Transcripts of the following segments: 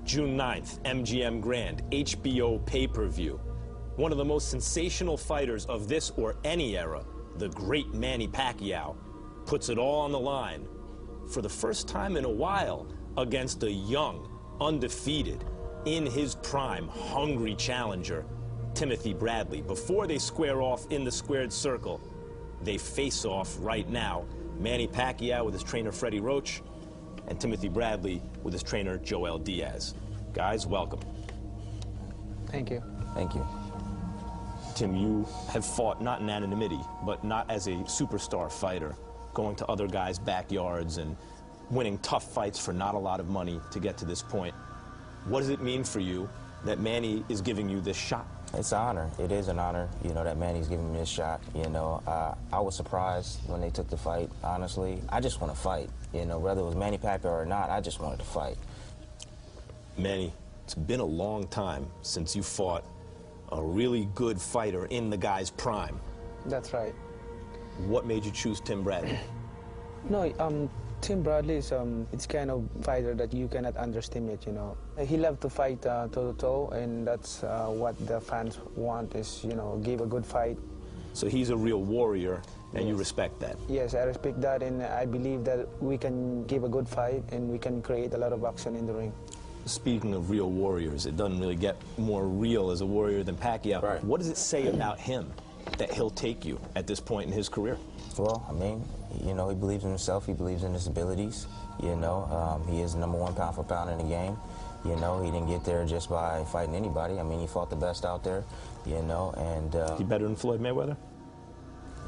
June 9th, MGM Grand, HBO pay-per-view. One of the most sensational fighters of this or any era, the great Manny Pacquiao, puts it all on the line for the first time in a while against a young, undefeated, in his prime, hungry challenger, Timothy Bradley. Before they square off in the squared circle, they face off right now. Manny Pacquiao with his trainer Freddie Roach, and Timothy Bradley with his trainer Joel Diaz. Guys, welcome. Thank you. Thank you. Tim, you have fought not in anonymity, but not as a superstar fighter, going to other guys' backyards and winning tough fights for not a lot of money to get to this point. What does it mean for you that Manny is giving you this shot? It's an honor. It is an honor, you know, that Manny's giving me this shot. You know, I was surprised when they took the fight, honestly. I just want to fight. You know, whether it was Manny Pacquiao or not, I just wanted to fight. Manny, it's been a long time since you fought a really good fighter in the guy's prime. That's right. What made you choose Tim Bradley? No, Tim Bradley is it's kind of fighter that you cannot underestimate, you know. He loved to fight toe-to-toe, and that's what the fans want is, you know, give a good fight. So he's a real warrior, and yes. You respect that? Yes, I respect that, and I believe that we can give a good fight, and we can create a lot of action in the ring. Speaking of real warriors, it doesn't really get more real as a warrior than Pacquiao. Right. What does it say about him that he'll take you at this point in his career? Well, I mean, you know, he believes in himself. He believes in his abilities. You know, he is #1 pound for pound in the game. You know, he didn't get there just by fighting anybody. I mean, he fought the best out there, you know, and... He better than Floyd Mayweather?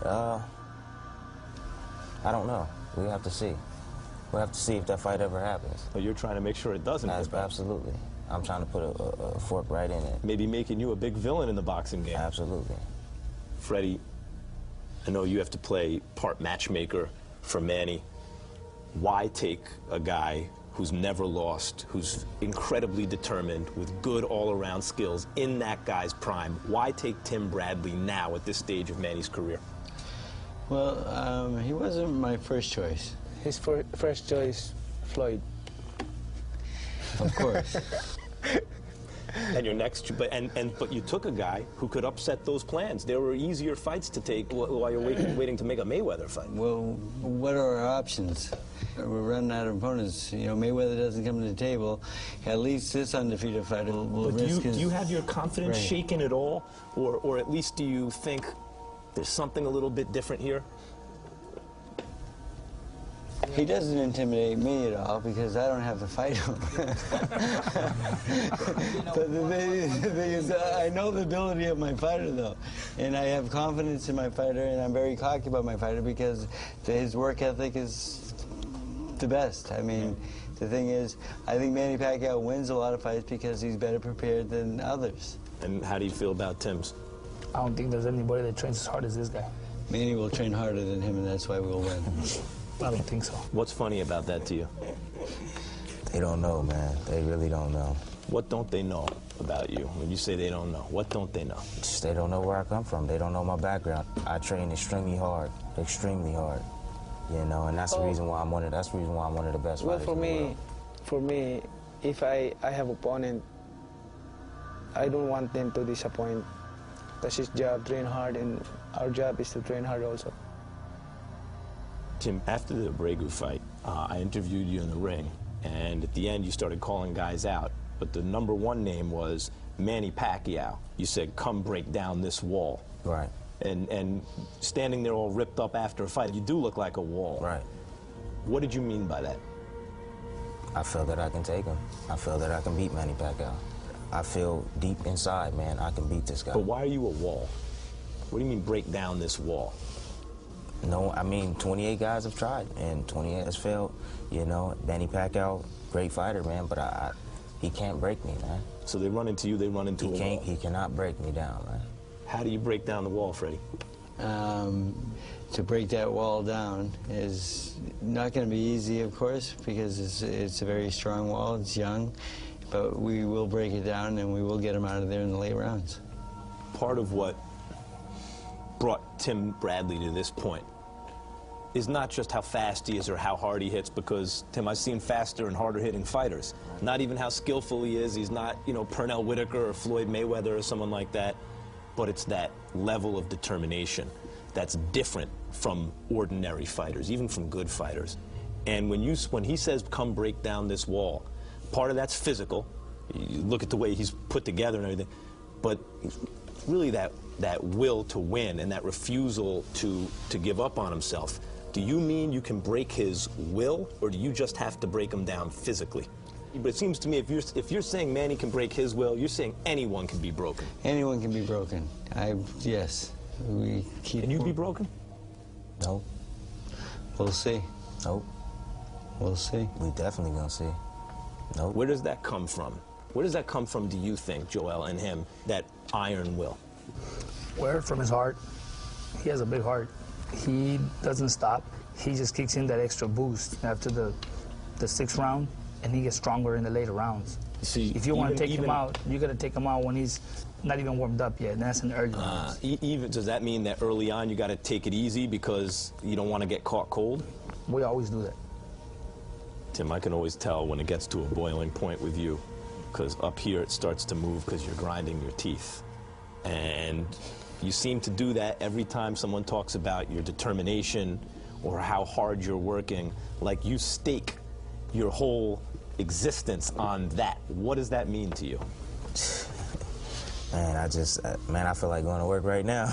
I don't know. We have to see. We'll have to see if that fight ever happens. Well, you're trying to make sure it doesn't. Absolutely. I'm trying to put a fork right in it. Maybe making you a big villain in the boxing game. Absolutely. Freddie, I know you have to play part matchmaker for Manny. Why take a guy who's never lost, who's incredibly determined, with good all-around skills in that guy's prime? Why take Tim Bradley now at this stage of Manny's career? Well, he wasn't my first choice. His first choice, Floyd. Of course. And your next, but you took a guy who could upset those plans. There were easier fights to take while you're waiting to make a Mayweather fight. Well, what are our options? We're running out of opponents. You know, Mayweather doesn't come to the table. At least this undefeated fighter will risk his... Do you have your confidence right. shaken at all? Or at least do you think there's something a little bit different here? He doesn't intimidate me at all because I don't have to fight him. But the thing is, I know the ability of my fighter, though. And I have confidence in my fighter, and I'm very cocky about my fighter because his work ethic is the best. I mean, the thing is, I think Manny Pacquiao wins a lot of fights because he's better prepared than others. And how do you feel about Tim's? I don't think there's anybody that trains as hard as this guy. Manny will train harder than him, and that's why we'll win. I don't think so. What's funny about that to you? They don't know, man. They really don't know. What don't they know about you? When you say they don't know, what don't they know? Just they don't know where I come from. They don't know my background. I train extremely hard, you know, and that's the reason why I'm one of the best Well, fighters in the world. for me, if I have opponent, I don't want them to disappoint. That's his job, train hard, and our job is to train hard also. Tim, after the Abreu fight, I interviewed you in the ring, and at the end you started calling guys out, but the #1 name was Manny Pacquiao. You said, come break down this wall. Right. And standing there all ripped up after a fight, you do look like a wall. Right. What did you mean by that? I feel that I can take him. I feel that I can beat Manny Pacquiao. I feel deep inside, man, I can beat this guy. But why are you a wall? What do you mean break down this wall? No, I mean, 28 guys have tried, and 28 has failed. You know, Manny Pacquiao, great fighter, man, but he can't break me, man. So they run into you, they run into a wall. He cannot break me down, man. How do you break down the wall, Freddie? To break that wall down is not going to be easy, of course, because it's a very strong wall, it's young, but we will break it down and we will get him out of there in the late rounds. Part of what brought Tim Bradley to this point is not just how fast he is or how hard he hits, because, Tim, I've seen faster and harder hitting fighters. Not even how skillful he is. He's not, you know, Pernell Whitaker or Floyd Mayweather or someone like that. But it's that level of determination that's different from ordinary fighters, even from good fighters. And when he says, come break down this wall, part of that's physical. You look at the way he's put together and everything. But really that will to win and that refusal to give up on himself. Do you mean you can break his will, or do you just have to break him down physically? But it seems to me if you're saying Manny can break his will, you're saying anyone can be broken. Anyone can be broken. Yes. Can you be broken? No. We'll see. Nope. We'll see. We definitely gonna see. Nope. Where does that come from? Where does that come from, do you think, Joel, and him, that iron will? Where? From his heart. He has a big heart. He doesn't stop. He just kicks in that extra boost after the sixth round, and he gets stronger in the later rounds. See, if you want to take him out, you got to take him out when he's not even warmed up yet, and that's an early rounds. Even does that mean that early on you got to take it easy because you don't want to get caught cold? We always do that. Tim, I can always tell when it gets to a boiling point with you, because up here it starts to move because you're grinding your teeth. And you seem to do that every time someone talks about your determination or how hard you're working, like you stake your whole existence on that. What does that mean to you? Man, I feel like going to work right now.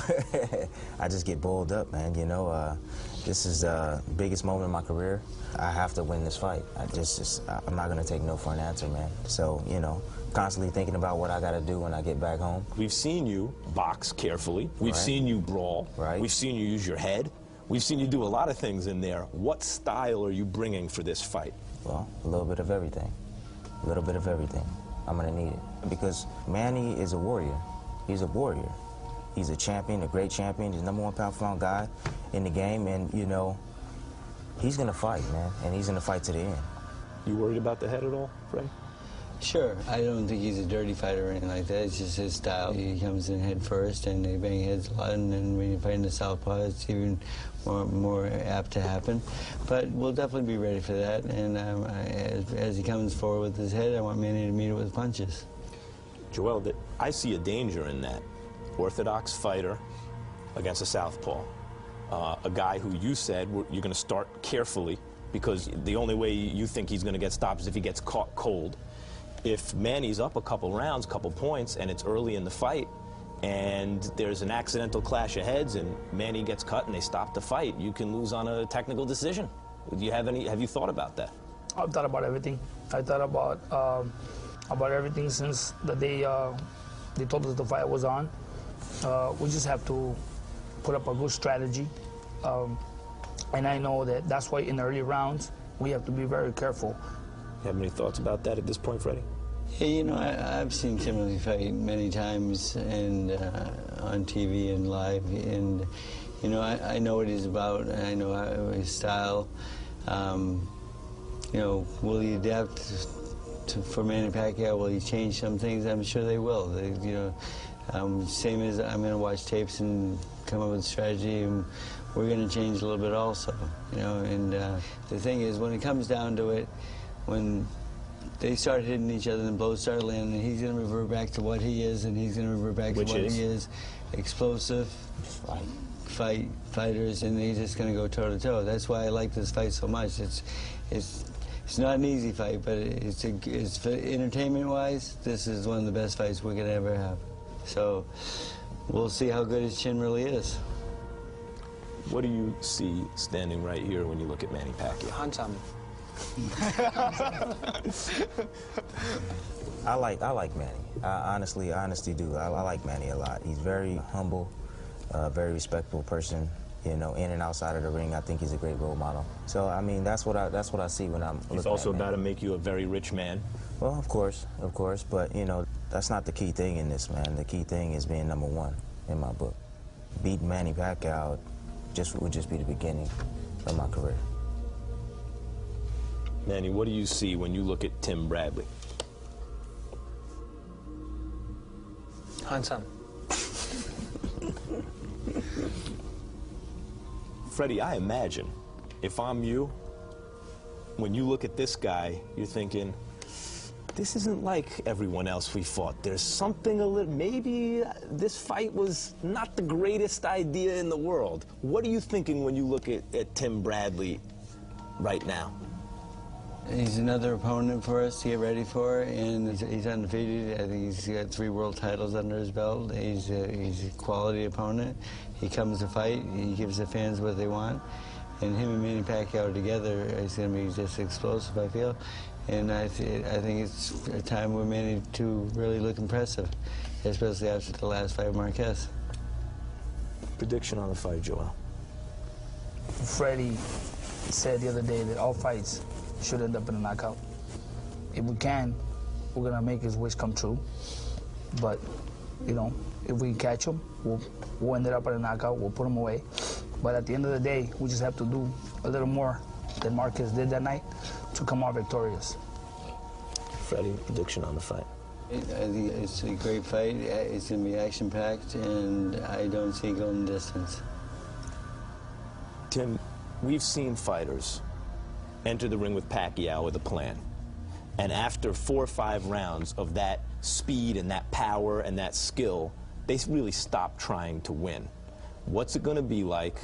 I just get bowled up, man. You know, this is the biggest moment in my career. I have to win this fight. I'm not going to take no for an answer, man. So, you know, constantly thinking about what I got to do when I get back home. We've seen you box carefully. We've seen you brawl. Right. We've seen you use your head. We've seen you do a lot of things in there. What style are you bringing for this fight? Well, a little bit of everything. A little bit of everything. I'm going to need it. Because Manny is a warrior. He's a warrior. He's a champion, a great champion. He's the #1 pound-for-pound guy in the game. And, you know, he's going to fight, man. And he's going to fight to the end. You worried about the head at all, Freddie? Sure. I don't think he's a dirty fighter or anything like that. It's just his style. He comes in head first, and they bang heads a lot, and then when you fight in the southpaw, it's even more apt to happen. But we'll definitely be ready for that, and as he comes forward with his head, I want Manny to meet it with punches. Joel, I see a danger in that. Orthodox fighter against a southpaw. A guy who you said you're going to start carefully because the only way you think he's going to get stopped is if he gets caught cold. If Manny's up a couple rounds, couple points, and it's early in the fight, and there's an accidental clash of heads, and Manny gets cut and they stop the fight, you can lose on a technical decision. Do you have you thought about that? I've thought about everything. I thought about everything since the day they told us the fight was on. We just have to put up a good strategy. And I know that's why in the early rounds, we have to be very careful. You have any thoughts about that at this point, Freddie? Yeah, you know, I've seen Timothy fight many times, and on TV and live, and you know, I know what he's about, and I know his style. You know, will he adapt for Manny Pacquiao? Will he change some things? I'm sure they will. You know, same as I'm going to watch tapes and come up with strategy, and we're going to change a little bit also. You know, and the thing is, when it comes down to it, when they start hitting each other and blows start landing, he's going to revert back to what he is, and he's going to revert back to what he is. Explosive fighters, and he's just going to go toe-to-toe. That's why I like this fight so much. It's not an easy fight, but it's entertainment-wise, this is one of the best fights we're going to ever have. So we'll see how good his chin really is. What do you see standing right here when you look at Manny Pacquiao? Handsome. I like Manny. I honestly do. I like Manny a lot. He's very humble, very respectful person. You know, in and outside of the ring, I think he's a great role model. So I mean, that's what I see when I'm looking at him. He's also about to make you a very rich man. Well, of course, but you know, that's not the key thing in this, man. The key thing is being #1 in my book. Beating Manny Pacquiao would just be the beginning of my career. Manny, what do you see when you look at Tim Bradley? Handsome. Freddie, I imagine if I'm you, when you look at this guy, you're thinking, this isn't like everyone else we fought. There's something a little, maybe this fight was not the greatest idea in the world. What are you thinking when you look at Tim Bradley right now? He's another opponent for us to get ready for, and he's undefeated. I think he's got 3 world titles under his belt. He's a quality opponent. He comes to fight. He gives the fans what they want. And him and Manny Pacquiao together is going to be just explosive, I feel. And I think it's a time where Manny to really look impressive, especially after the last fight with Marquez. Prediction on the fight, Joel. Freddie said the other day that all fights should end up in a knockout. If we can, we're gonna make his wish come true. But, you know, if we catch him, we'll end it up in a knockout, we'll put him away. But at the end of the day, we just have to do a little more than Marquez did that night to come out victorious. Freddie, prediction on the fight. I think it's a great fight. It's going to be action-packed, and I don't see it going the distance. Tim, we've seen fighters enter the ring with Pacquiao with a plan. And after 4 or 5 rounds of that speed and that power and that skill, they really stop trying to win. What's it going to be like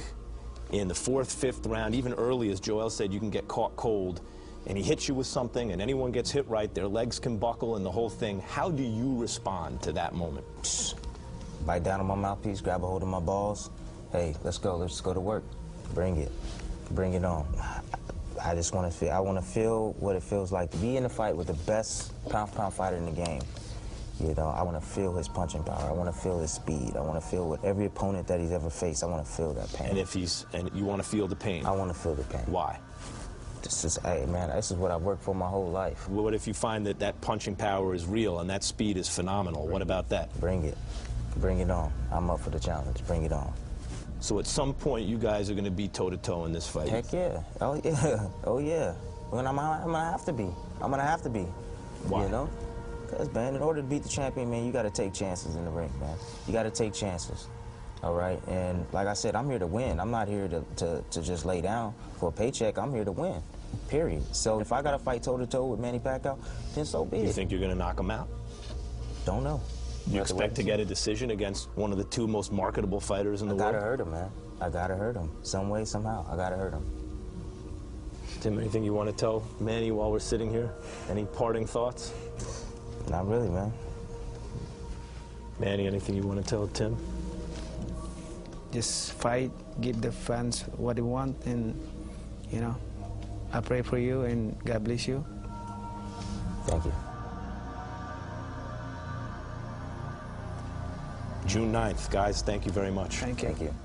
in the 4th, 5th round, even early, as Joel said, you can get caught cold, and he hits you with something, and anyone gets hit right, their legs can buckle and the whole thing. How do you respond to that moment? Bite down on my mouthpiece, grab a hold of my balls. Hey, let's go to work. Bring it on. I just want to feel, I want to feel what it feels like to be in a fight with the best pound-for-pound fighter in the game. You know, I want to feel his punching power. I want to feel his speed. I want to feel what every opponent that he's ever faced, I want to feel that pain. And you want to feel the pain? I want to feel the pain. Why? This is, hey man, this is what I've worked for my whole life. What if you find that that punching power is real and that speed is phenomenal? What about that? Bring it. Bring it on. I'm up for the challenge. Bring it on. So at some point, you guys are going to be toe-to-toe in this fight? Heck yeah. Oh yeah. Oh yeah. When I'm going to have to be. I'm going to have to be. Why? You know? Because, man, in order to beat the champion, man, you got to take chances in the ring, man. You got to take chances. All right? And like I said, I'm here to win. I'm not here to just lay down for a paycheck. I'm here to win, period. So if I got to fight toe-to-toe with Manny Pacquiao, then so be it. You think you're going to knock him out? Don't know. You expect to get a decision against one of the 2 most marketable fighters in the world? I got to hurt him, man. I got to hurt him. Some way, somehow. I got to hurt him. Tim, anything you want to tell Manny while we're sitting here? Any parting thoughts? Not really, man. Manny, anything you want to tell Tim? Just fight, give the fans what they want, and, you know, I pray for you, and God bless you. Thank you. June 9th. Guys, thank you very much. Thank you. Thank you.